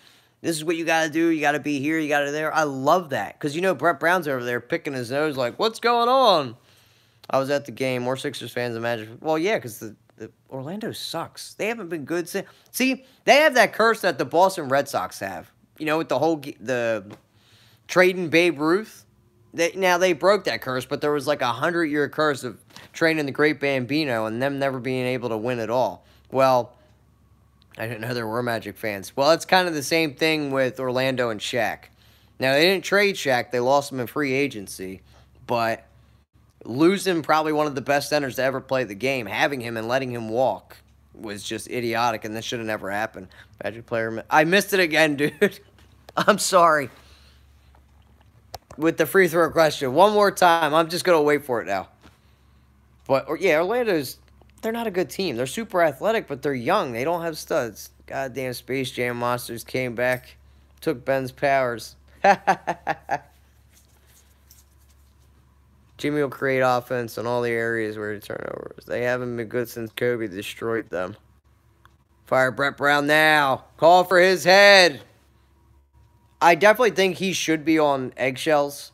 this is what you got to do. You got to be here. You got to there. I love that. Because, Brett Brown's over there picking his nose like, what's going on? I was at the game. More Sixers fans than Magic. Well, yeah, because the Orlando sucks. They haven't been good since. See, they have that curse that the Boston Red Sox have. With the trading Babe Ruth. Now, they broke that curse, but there was like a 100-year curse of trading the great Bambino and them never being able to win at all. Well, I didn't know there were Magic fans. Well, it's kind of the same thing with Orlando and Shaq. Now, they didn't trade Shaq. They lost him in free agency. But losing probably one of the best centers to ever play the game, having him and letting him walk was just idiotic, and this should have never happened. Magic player, I missed it again, dude. I'm sorry. With the free throw question. One more time. I'm just going to wait for it now. But, yeah, Orlando's, they're not a good team. They're super athletic, but they're young. They don't have studs. Goddamn Space Jam monsters came back, took Ben's powers. Jimmy will create offense in all the areas where he turnovers. They haven't been good since Kobe destroyed them. Fire Brett Brown now. Call for his head. I definitely think he should be on eggshells.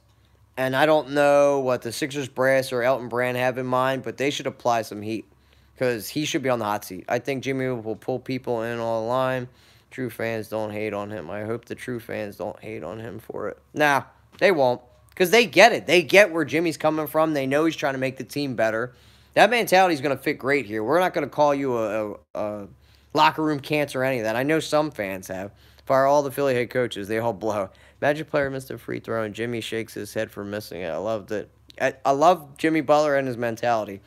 And I don't know what the Sixers brass or Elton Brand have in mind, but they should apply some heat. Because he should be on the hot seat. I think Jimmy will pull people in all the line. True fans don't hate on him. I hope the true fans don't hate on him for it. Nah, they won't. Because they get it. They get where Jimmy's coming from. They know he's trying to make the team better. That mentality is going to fit great here. We're not going to call you a locker room cancer or any of that. I know some fans have. Fire all the Philly head coaches. They all blow. Magic player missed a free throw, and Jimmy shakes his head for missing it. I loved it. I love Jimmy Butler and his mentality.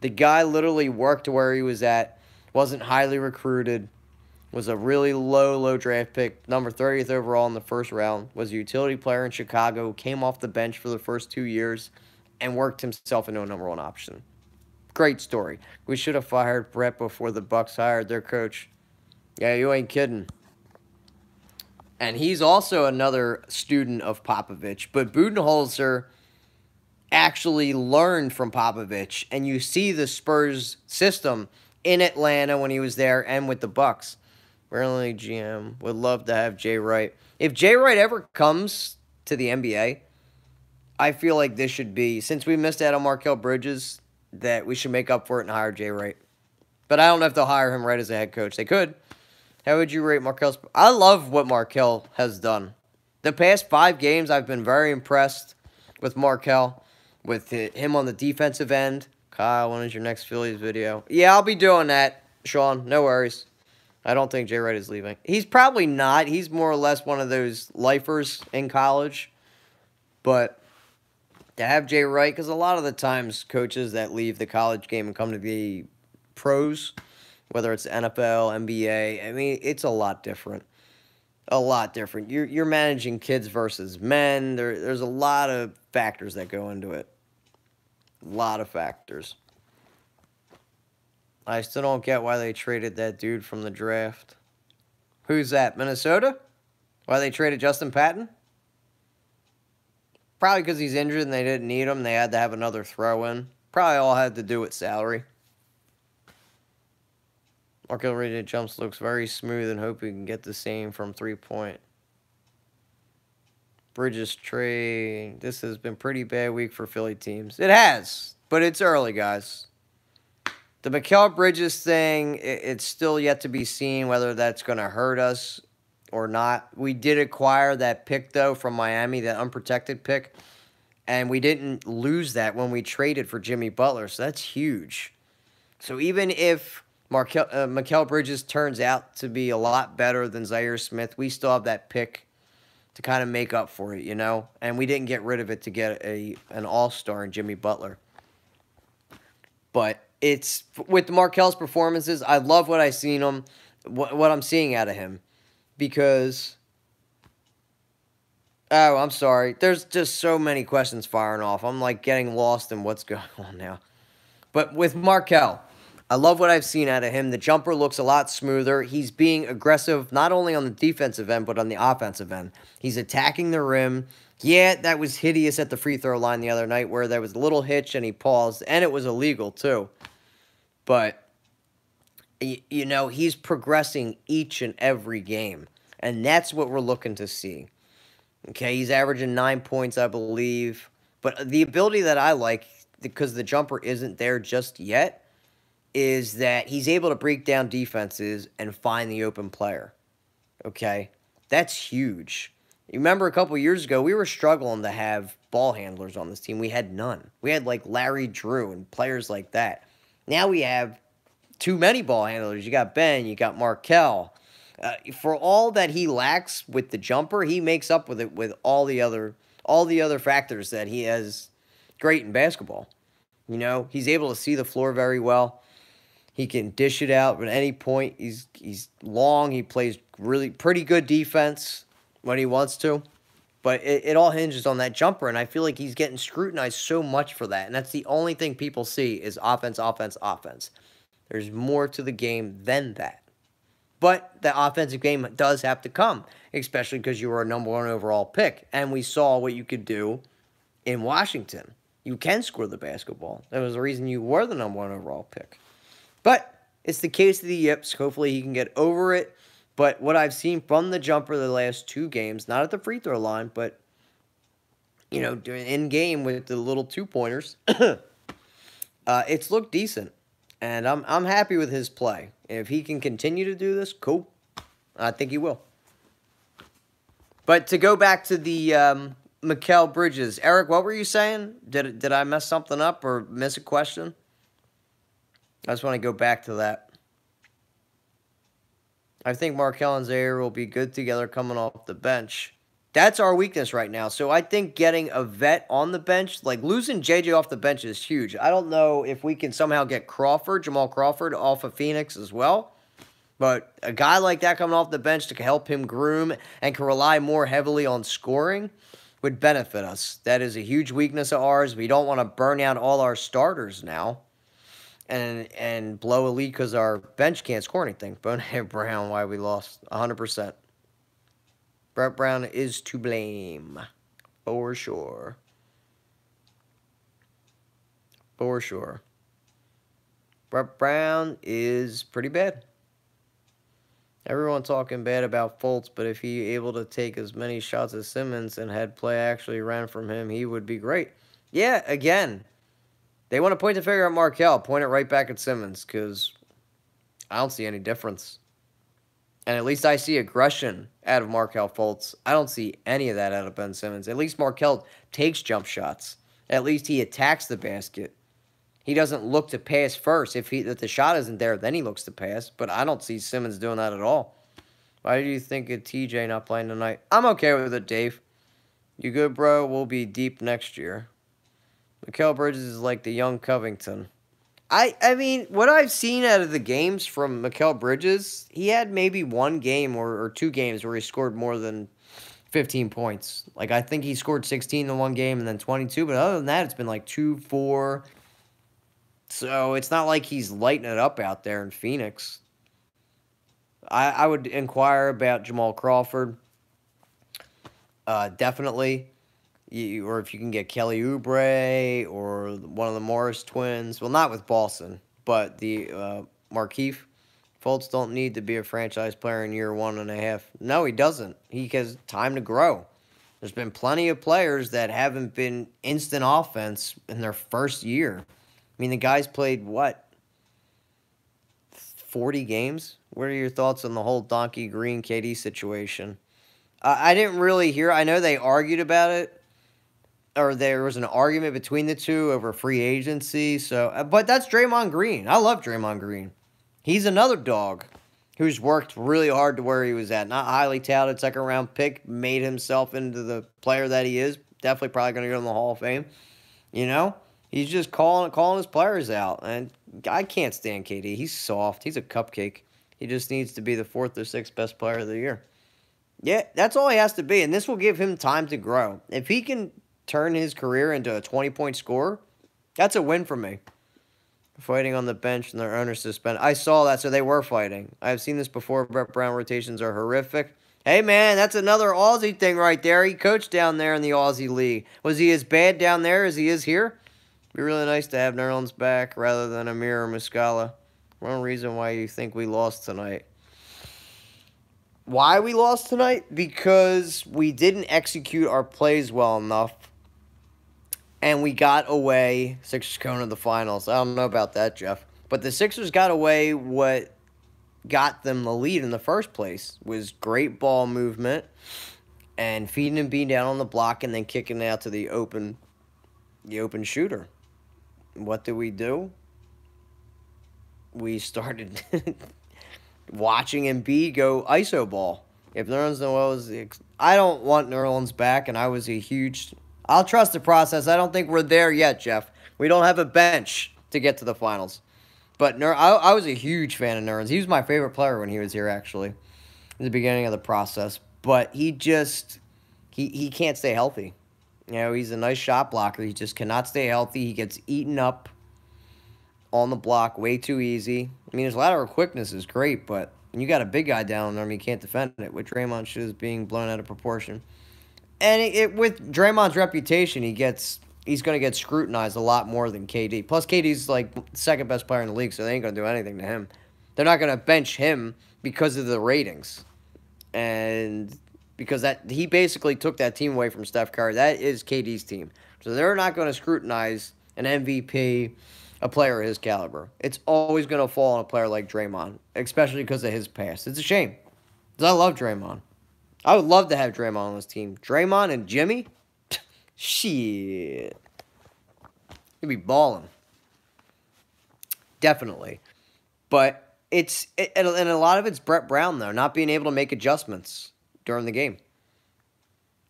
The guy literally worked to where he was at, wasn't highly recruited, was a really low draft pick, number 30th overall in the first round, was a utility player in Chicago, came off the bench for the first 2 years, and worked himself into a number one option. Great story. We should have fired Brett before the Bucks hired their coach. Yeah, you ain't kidding. And he's also another student of Popovich, but Budenholzer actually learned from Popovich, and you see the Spurs system in Atlanta when he was there and with the Bucks. Really, GM would love to have Jay Wright. If Jay Wright ever comes to the NBA, I feel like this should be, since we missed out on Markel Bridges, that we should make up for it and hire Jay Wright. But I don't know if they'll hire him right as a head coach. They could. How would you rate Markel's? I love what Markel has done. The past 5 games, I've been very impressed with Markel, with him on the defensive end. Kyle, when is your next Phillies video? Yeah, I'll be doing that, Sean. No worries. I don't think Jay Wright is leaving. He's probably not. He's more or less one of those lifers in college. But to have Jay Wright, because a lot of the times coaches that leave the college game and come to be pros, whether it's NFL, NBA, I mean, it's a lot different. A lot different. You're managing kids versus men. There's a lot of factors that go into it. A lot of factors. I still don't get why they traded that dude from the draft. Who's that? Minnesota? Why they traded Justin Patton? Probably because he's injured and they didn't need him. They had to have another throw-in. Probably all had to do with salary. Markel rated jumps looks very smooth and hope he can get the same from 3-point. Bridges trade. This has been a pretty bad week for Philly teams. It has, but it's early, guys. The Mikal Bridges thing, it's still yet to be seen whether that's going to hurt us or not. We did acquire that pick, though, from Miami, that unprotected pick, and we didn't lose that when we traded for Jimmy Butler, so that's huge. So even if Mikal Bridges turns out to be a lot better than Zaire Smith, we still have that pick to kind of make up for it, and we didn't get rid of it to get an all-star in Jimmy Butler. But it's with Markel's performances, I love what I've seen him, what I'm seeing out of him, because I'm sorry, there's just so many questions firing off. I'm like getting lost in what's going on now. But with Markel, I love what I've seen out of him. The jumper looks a lot smoother. He's being aggressive not only on the defensive end, but on the offensive end. He's attacking the rim. Yeah, that was hideous at the free throw line the other night where there was a little hitch and he paused, and it was illegal too. But, you know, he's progressing each and every game. And that's what we're looking to see. Okay, he's averaging 9 points, I believe. But the ability that I like, because the jumper isn't there just yet, is that he's able to break down defenses and find the open player. Okay? That's huge. You remember a couple years ago, we were struggling to have ball handlers on this team. We had none. We had like Larry Drew and players like that. Now we have too many ball handlers. You got Ben, you got Markelle. For all that he lacks with the jumper, he makes up with it with all the other factors that he has great in basketball. You know, he's able to see the floor very well. He can dish it out at any point. He's long. He plays really pretty good defense when he wants to. But it all hinges on that jumper, and I feel like he's getting scrutinized so much for that. And that's the only thing people see is offense, offense, offense. There's more to the game than that. But the offensive game does have to come, especially because you were a number 1 overall pick. And we saw what you could do in Washington. You can score the basketball. That was the reason you were the number 1 overall pick. But it's the case of the yips. Hopefully he can get over it. But what I've seen from the jumper the last 2 games, not at the free throw line, but, you know, in game with the little 2-pointers, it's looked decent. And I'm happy with his play. If he can continue to do this, cool. I think he will. But to go back to the Mikal Bridges, Eric, what were you saying? Did I mess something up or miss a question? I just want to go back to that. I think Markelle and Zaire will be good together coming off the bench. That's our weakness right now. So I think getting a vet on the bench, like losing JJ off the bench is huge. I don't know if we can somehow get Jamal Crawford, off of Phoenix as well. But a guy like that coming off the bench to help him groom and can rely more heavily on scoring would benefit us. That is a huge weakness of ours. We don't want to burn out all our starters now and blow a lead because our bench can't score anything. Bonehead Brown, why we lost 100%. Brett Brown is to blame, for sure. For sure. Brett Brown is pretty bad. Everyone talking bad about Fultz, but if he able to take as many shots as Simmons and had play actually ran from him, he would be great. Yeah, again, they want to point the finger at Markelle. Point it right back at Simmons, because I don't see any difference. And at least I see aggression out of Markelle Fultz. I don't see any of that out of Ben Simmons. At least Markelle takes jump shots. At least he attacks the basket. He doesn't look to pass first. If the shot isn't there, then he looks to pass. But I don't see Simmons doing that at all. Why do you think of TJ not playing tonight? I'm okay with it, Dave. You good, bro? We'll be deep next year. Mikal Bridges is like the young Covington. I mean, what I've seen out of the games from Mikal Bridges, he had maybe 1 game or 2 games where he scored more than 15 points. Like, I think he scored 16 in 1 game and then 22. But other than that, it's been like 2, 4. So it's not like he's lighting it up out there in Phoenix. I would inquire about Jamal Crawford. Definitely. Or if you can get Kelly Oubre or one of the Morris twins. Well, not with Boston, but the Markieff. Fultz don't need to be a franchise player in year 1.5. No, he doesn't. He has time to grow. There's been plenty of players that haven't been instant offense in their first year. I mean, the guy's played, what, 40 games? What are your thoughts on the whole Donkey Green KD situation? I didn't really hear. I know they argued about it. Or there was an argument between the two over free agency. So, but that's Draymond Green. I love Draymond Green. He's another dog who's worked really hard to where he was at. Not highly touted, 2nd-round pick, made himself into the player that he is. Definitely probably going to go in the Hall of Fame. You know? He's just calling his players out. And I can't stand KD. He's soft. He's a cupcake. He just needs to be the 4th or 6th best player of the year. Yeah, that's all he has to be. And this will give him time to grow. If he can turn his career into a 20-point scorer, that's a win for me. Fighting on the bench and their owner suspended. I saw that, so they were fighting. I've seen this before. Brett Brown rotations are horrific. Hey, man, that's another Aussie thing right there. He coached down there in the Aussie League. Was he as bad down there as he is here? It'd be really nice to have Nerlens back rather than Amir or Muscala. One reason why you think we lost tonight. Why we lost tonight? Because we didn't execute our plays well enough. And we got away. Sixers going to the finals. I don't know about that, Jeff. But the Sixers got away what got them the lead in the first place. Was great ball movement. And feeding and being down on the block and then kicking it out to the open shooter. What did we do? We started watching Embiid go iso ball. If Nerlens Noel was... I don't want Nerlens back, and I was a huge... I'll trust the process. I don't think we're there yet, Jeff. We don't have a bench to get to the finals. But I was a huge fan of Nerlens. He was my favorite player when he was here, actually, in the beginning of the process. But he just... He can't stay healthy. You know, he's a nice shot blocker. He just cannot stay healthy. He gets eaten up on the block way too easy. I mean, his lateral quickness is great, but when you got a big guy down on him, you can't defend it. With Draymond is being blown out of proportion. And with Draymond's reputation, he's going to get scrutinized a lot more than KD. Plus, KD's like second best player in the league, so they ain't going to do anything to him. They're not going to bench him because of the ratings. And because he basically took that team away from Steph Curry. That is KD's team. So they're not going to scrutinize an MVP, a player of his caliber. It's always going to fall on a player like Draymond, especially because of his past. It's a shame. Because I love Draymond. I would love to have Draymond on this team. Draymond and Jimmy? Shit. He'd be balling. Definitely. But and a lot of it's Brett Brown, though, not being able to make adjustments during the game.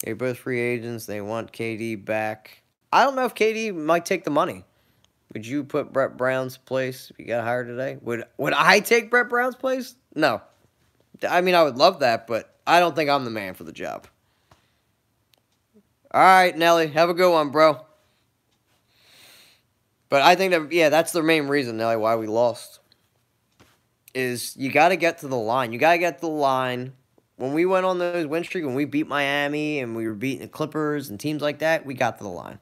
They're both free agents. They want KD back. I don't know if KD might take the money. Would you put Brett Brown's place if you got hired today? Would I take Brett Brown's place? No. I mean, I would love that, but I don't think I'm the man for the job. All right, Nelly. Have a good one, bro. But I think that, yeah, that's the main reason, Nelly, why we lost. Is you got to get to the line. You got to get to the line. When we went on those win streak, when we beat Miami and we were beating the Clippers and teams like that, we got to the line.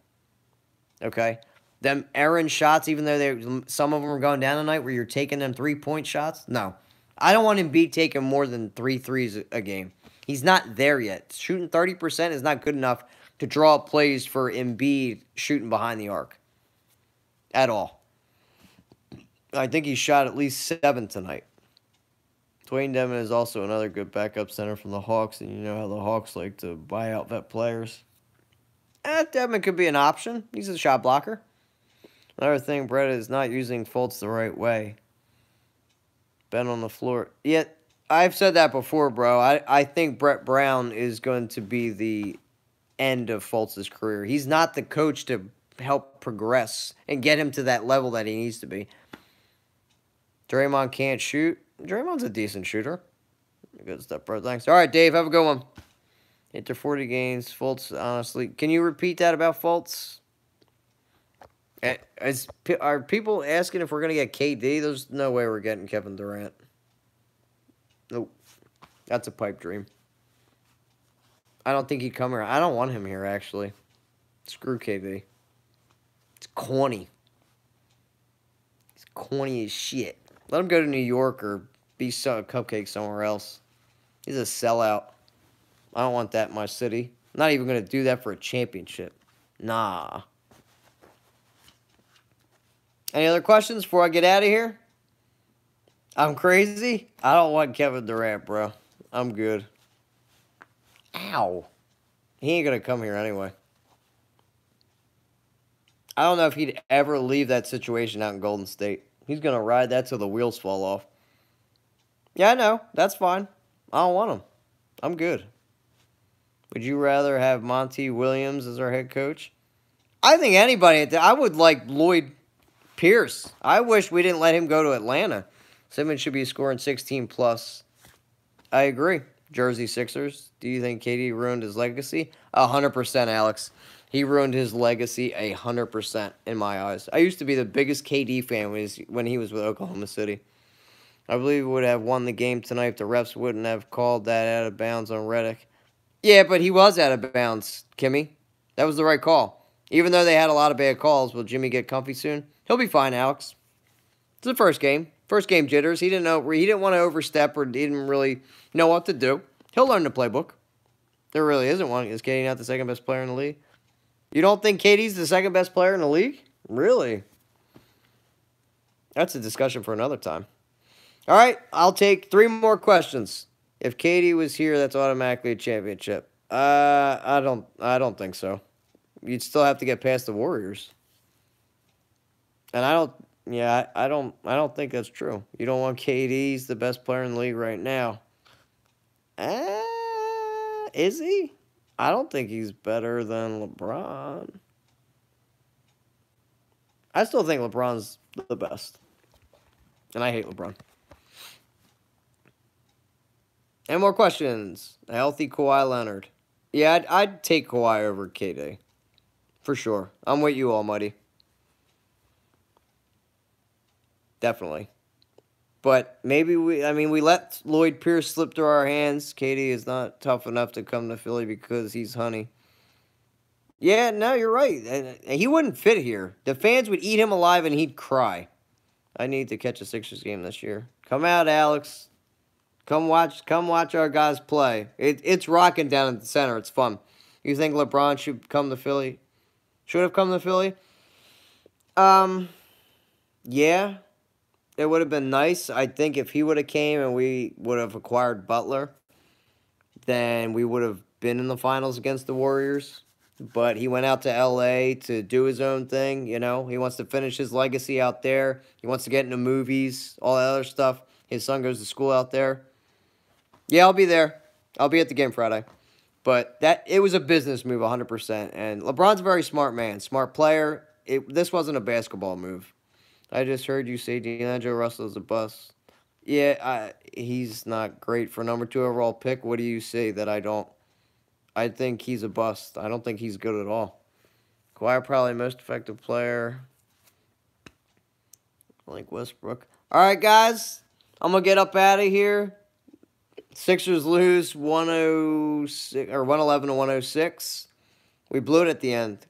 Okay? Them errant shots, even though some of them were going down tonight, where you're taking them 3-point shots, no. I don't want Embiid taking more than 3 threes a game. He's not there yet. Shooting 30% is not good enough to draw up plays for Embiid shooting behind the arc. At all. I think he shot at least 7 tonight. Dwayne Dedmon is also another good backup center from the Hawks, and you know how the Hawks like to buy out vet players. Dedmon could be an option. He's a shot blocker. Another thing, Brett is not using Fultz the right way. Ben on the floor. Yet, I've said that before, bro. I think Brett Brown is going to be the end of Fultz's career. He's not the coach to help progress and get him to that level that he needs to be. Draymond can't shoot. Draymond's a decent shooter. Good stuff, bro. Thanks. All right, Dave, have a good one. Enter 40 games. Fultz, honestly. Can you repeat that about Fultz? Are people asking if we're going to get KD? There's no way we're getting Kevin Durant. Nope. That's a pipe dream. I don't think he'd come here. I don't want him here, actually. Screw KD. It's corny. It's corny as shit. Let him go to New York or be a cupcake somewhere else. He's a sellout. I don't want that in my city. I'm not even going to do that for a championship. Nah. Any other questions before I get out of here? I'm crazy? I don't want Kevin Durant, bro. I'm good. Ow. He ain't going to come here anyway. I don't know if he'd ever leave that situation out in Golden State. He's going to ride that till the wheels fall off. Yeah, I know. That's fine. I don't want him. I'm good. Would you rather have Monty Williams as our head coach? I think anybody. I would like Lloyd Pierce. I wish we didn't let him go to Atlanta. Simmons should be scoring 16+. I agree. Jersey Sixers. Do you think KD ruined his legacy? 100%, Alex. He ruined his legacy 100% in my eyes. I used to be the biggest KD fan when he was with Oklahoma City. I believe we would have won the game tonight if the refs wouldn't have called that out of bounds on Redick. Yeah, but he was out of bounds, Kimmy. That was the right call. Even though they had a lot of bad calls, will Jimmy get comfy soon? He'll be fine, Alex. It's the first game. First game jitters. He didn't know. He didn't want to overstep or didn't really know what to do. He'll learn the playbook. There really isn't one. Is KD not the second best player in the league? You don't think KD's the second best player in the league? Really? That's a discussion for another time. All right, I'll take 3 more questions. If KD was here, that's automatically a championship. I don't think so. You'd still have to get past the Warriors. And I don't think that's true. You don't want KD's the best player in the league right now. Is he? I don't think he's better than LeBron. I still think LeBron's the best. And I hate LeBron. Any more questions? A healthy Kawhi Leonard. Yeah, I'd take Kawhi over KD. For sure. I'm with you, Almighty. Definitely. But maybe we let Lloyd Pierce slip through our hands. KD is not tough enough to come to Philly because he's honey. Yeah, no, you're right. He wouldn't fit here. The fans would eat him alive and he'd cry. I need to catch a Sixers game this year. Come out, Alex. Come watch our guys play. It's rocking down at the center. It's fun. You think LeBron should come to Philly? Should have come to Philly? Yeah. It would have been nice. I think if he would have came and we would have acquired Butler, then we would have been in the finals against the Warriors. But he went out to L.A. to do his own thing, you know. He wants to finish his legacy out there. He wants to get into movies, all that other stuff. His son goes to school out there. Yeah, I'll be there. I'll be at the game Friday. But it was a business move 100%. And LeBron's a very smart man, smart player. This wasn't a basketball move. I just heard you say D'Angelo Russell is a bust. Yeah, he's not great for number 2 overall pick. What do you say that I don't? I think he's a bust. I don't think he's good at all. Kawhi probably most effective player. Like Westbrook. All right, guys. I'm going to get up out of here. Sixers lose 106 or 111 to 106. We blew it at the end.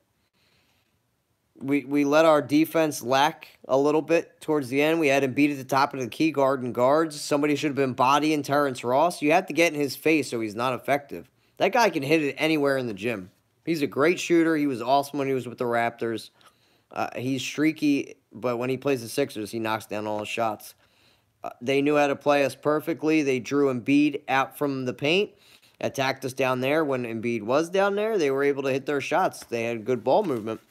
We let our defense lack a little bit towards the end. We had Embiid at the top of the key, guards. Somebody should have been bodying Terrence Ross. You have to get in his face so he's not effective. That guy can hit it anywhere in the gym. He's a great shooter. He was awesome when he was with the Raptors. He's streaky, but when he plays the Sixers, he knocks down all his shots. They knew how to play us perfectly. They drew Embiid out from the paint, attacked us down there. When Embiid was down there, they were able to hit their shots. They had good ball movement.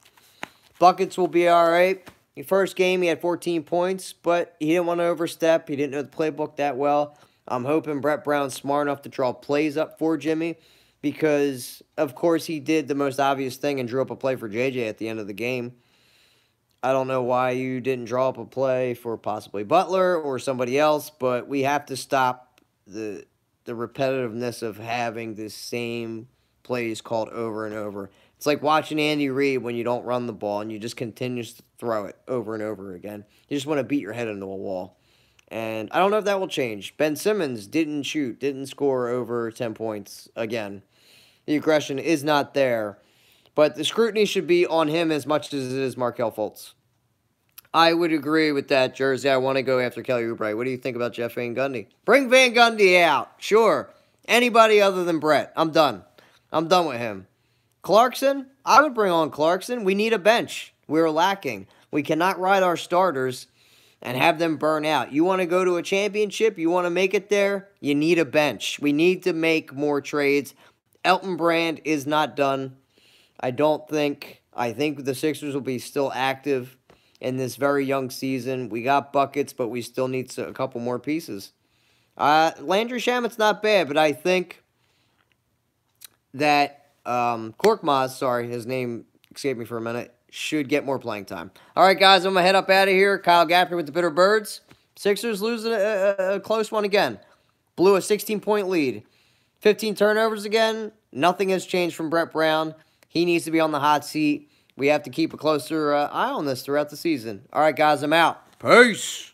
Buckets will be all right. The first game, he had 14 points, but he didn't want to overstep. He didn't know the playbook that well. I'm hoping Brett Brown's smart enough to draw plays up for Jimmy because, of course, he did the most obvious thing and drew up a play for JJ at the end of the game. I don't know why you didn't draw up a play for possibly Butler or somebody else, but we have to stop the repetitiveness of having the same plays called over and over. It's like watching Andy Reid when you don't run the ball and you just continue to throw it over and over again. You just want to beat your head into a wall. And I don't know if that will change. Ben Simmons didn't score over 10 points again. The aggression is not there. But the scrutiny should be on him as much as it is Markelle Fultz. I would agree with that, Jersey. I want to go after Kelly Oubre. What do you think about Jeff Van Gundy? Bring Van Gundy out. Sure. Anybody other than Brett. I'm done. I'm done with him. Clarkson? I would bring on Clarkson. We need a bench. We're lacking. We cannot ride our starters and have them burn out. You want to go to a championship? You want to make it there? You need a bench. We need to make more trades. Elton Brand is not done. I think the Sixers will be still active in this very young season. We got buckets, but we still need a couple more pieces. Landry Shamit's not bad, but I think that Korkmaz, his name escaped me for a minute, should get more playing time. All right, guys, I'm going to head up out of here. Kyle Gaffner with the Bitter Birds. Sixers losing a close one again. Blew a 16-point lead. 15 turnovers again. Nothing has changed from Brett Brown. He needs to be on the hot seat. We have to keep a closer eye on this throughout the season. All right, guys, I'm out. Peace.